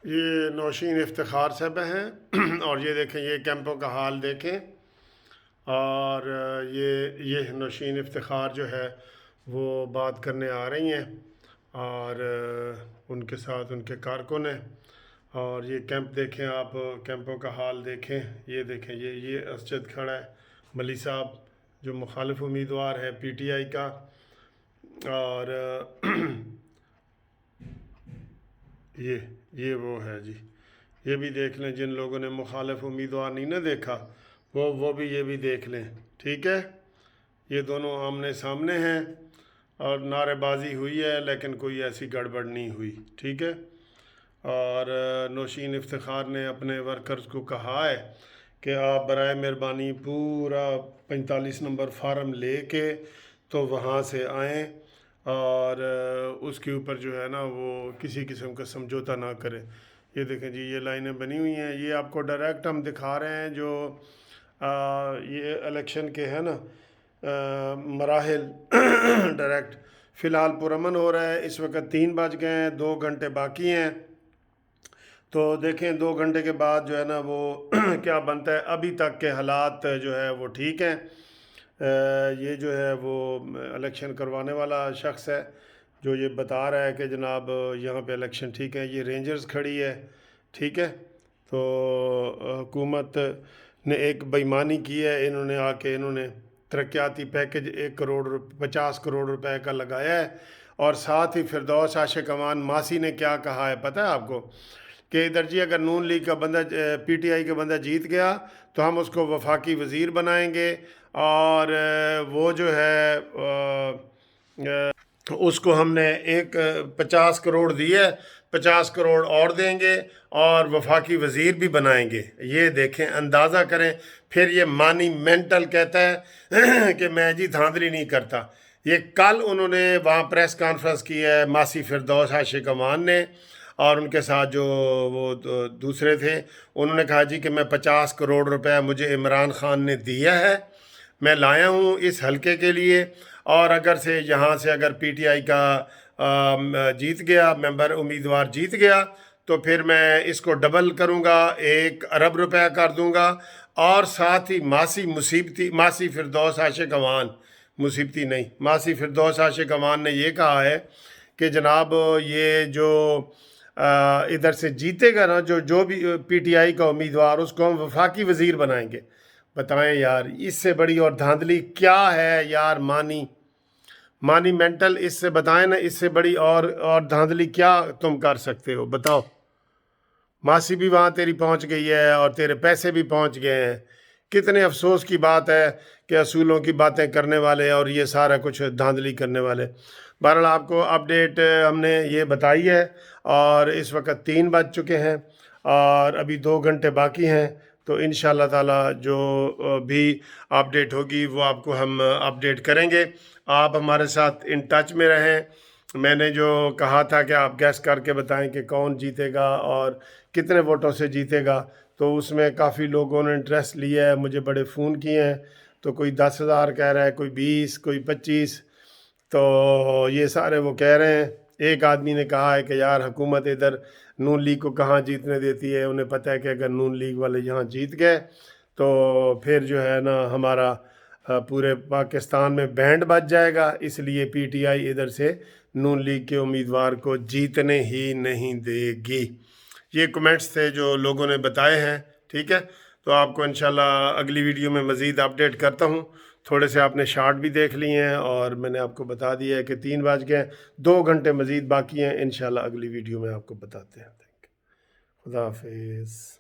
یہ نوشین افتخار صاحب ہیں اور یہ دیکھیں یہ کیمپوں کا حال دیکھیں، اور یہ نوشین افتخار جو ہے وہ بات کرنے آ رہی ہیں اور ان کے ساتھ ان کے کارکن ہیں، اور یہ کیمپ دیکھیں آپ، کیمپوں کا حال دیکھیں، یہ دیکھیں یہ اسجد کھڑا ہے ملی صاحب جو مخالف امیدوار ہے پی ٹی آئی کا، اور یہ وہ ہے جی، یہ بھی دیکھ لیں جن لوگوں نے مخالف امیدوار نہیں نہ دیکھا وہ بھی یہ بھی دیکھ لیں، ٹھیک ہے۔ یہ دونوں آمنے سامنے ہیں اور نعرے بازی ہوئی ہے لیکن کوئی ایسی گڑبڑ نہیں ہوئی، ٹھیک ہے۔ اور نوشین افتخار نے اپنے ورکرز کو کہا ہے کہ آپ برائے مہربانی پورا 45 نمبر فارم لے کے تو وہاں سے آئیں اور اس کے اوپر جو ہے نا وہ کسی قسم کا سمجھوتا نہ کریں۔ یہ دیکھیں جی یہ لائنیں بنی ہوئی ہیں، یہ آپ کو ڈائریکٹ ہم دکھا رہے ہیں جو یہ الیکشن کے ہیں نا مراحل ڈائریکٹ۔ فی الحال پرامن ہو رہا ہے، اس وقت 3 بج گئے ہیں، 2 گھنٹے باقی ہیں، تو دیکھیں 2 گھنٹے کے بعد جو ہے نا وہ کیا بنتا ہے۔ ابھی تک کے حالات جو ہے وہ ٹھیک ہیں۔ یہ جو ہے وہ الیکشن کروانے والا شخص ہے جو یہ بتا رہا ہے کہ جناب یہاں پہ الیکشن ٹھیک ہے، یہ رینجرز کھڑی ہے، ٹھیک ہے۔ تو حکومت نے ایک بےایمانی کی ہے، انہوں نے ترقیاتی پیکج 50 کروڑ روپے کا لگایا ہے، اور ساتھ ہی فردوس عاشق امان ماسی نے کیا کہا ہے پتہ ہے آپ کو، کہ ادھر جی اگر نون لیگ کا بندہ پی ٹی آئی کا بندہ جیت گیا تو ہم اس کو وفاقی وزیر بنائیں گے، اور وہ جو ہے اس کو ہم نے 50 کروڑ دیے، 50 کروڑ اور دیں گے اور وفاقی وزیر بھی بنائیں گے۔ یہ دیکھیں، اندازہ کریں، پھر یہ مانی مینٹل کہتا ہے کہ میں جی دھاندلی نہیں کرتا۔ یہ کل انہوں نے وہاں پریس کانفرنس کی ہے ماسی فردوس عاشق امان نے، اور ان کے ساتھ جو وہ دوسرے تھے، انہوں نے کہا جی کہ میں 50 کروڑ روپے مجھے عمران خان نے دیا ہے، میں لایا ہوں اس حلقے کے لیے، اور اگر سے یہاں سے اگر پی ٹی آئی کا جیت گیا ممبر امیدوار جیت گیا تو پھر میں اس کو ڈبل کروں گا، 1 ارب روپے کر دوں گا، اور ساتھ ہی ماسی فردوس عاشق امان مصیبتی نہیں، ماسی فردوس عاشق امان نے یہ کہا ہے کہ جناب یہ جو ادھر سے جیتے گا نا جو بھی پی ٹی آئی کا امیدوار، اس کو ہم وفاقی وزیر بنائیں گے۔ بتائیں یار اس سے بڑی اور دھاندلی کیا ہے یار، مانی مینٹل، اس سے بتائیں نا، اس سے بڑی اور دھاندلی کیا تم کر سکتے ہو، بتاؤ۔ ماسی بھی وہاں تیری پہنچ گئی ہے اور تیرے پیسے بھی پہنچ گئے ہیں، کتنے افسوس کی بات ہے کہ اصولوں کی باتیں کرنے والے اور یہ سارا کچھ دھاندلی کرنے والے۔ بہرحال آپ کو اپڈیٹ ہم نے یہ بتائی ہے، اور اس وقت 3 بج چکے ہیں اور ابھی 2 گھنٹے باقی ہیں، تو انشاءاللہ تعالی جو بھی اپڈیٹ ہوگی وہ آپ کو ہم اپڈیٹ کریں گے۔ آپ ہمارے ساتھ ان ٹچ میں رہیں۔ میں نے جو کہا تھا کہ آپ گیس کر کے بتائیں کہ کون جیتے گا اور کتنے ووٹوں سے جیتے گا، تو اس میں کافی لوگوں نے انٹرسٹ لیا ہے، مجھے بڑے فون کیے ہیں، تو کوئی 10,000 کہہ رہا ہے، کوئی 20، کوئی 25، تو یہ سارے وہ کہہ رہے ہیں۔ ایک آدمی نے کہا ہے کہ یار حکومت ادھر نون لیگ کو کہاں جیتنے دیتی ہے، انہیں پتہ ہے کہ اگر نون لیگ والے یہاں جیت گئے تو پھر جو ہے نا ہمارا پورے پاکستان میں بینڈ بج جائے گا، اس لیے پی ٹی آئی ادھر سے نون لیگ کے امیدوار کو جیتنے ہی نہیں دے گی۔ یہ کمنٹس تھے جو لوگوں نے بتائے ہیں، ٹھیک ہے۔ تو آپ کو انشاءاللہ اگلی ویڈیو میں مزید اپڈیٹ کرتا ہوں۔ تھوڑے سے آپ نے شارٹ بھی دیکھ لیے ہیں اور میں نے آپ کو بتا دیا ہے کہ 3 بج گئے، 2 گھنٹے مزید باقی ہیں، انشاءاللہ اگلی ویڈیو میں آپ کو بتاتے ہیں۔ خدا حافظ۔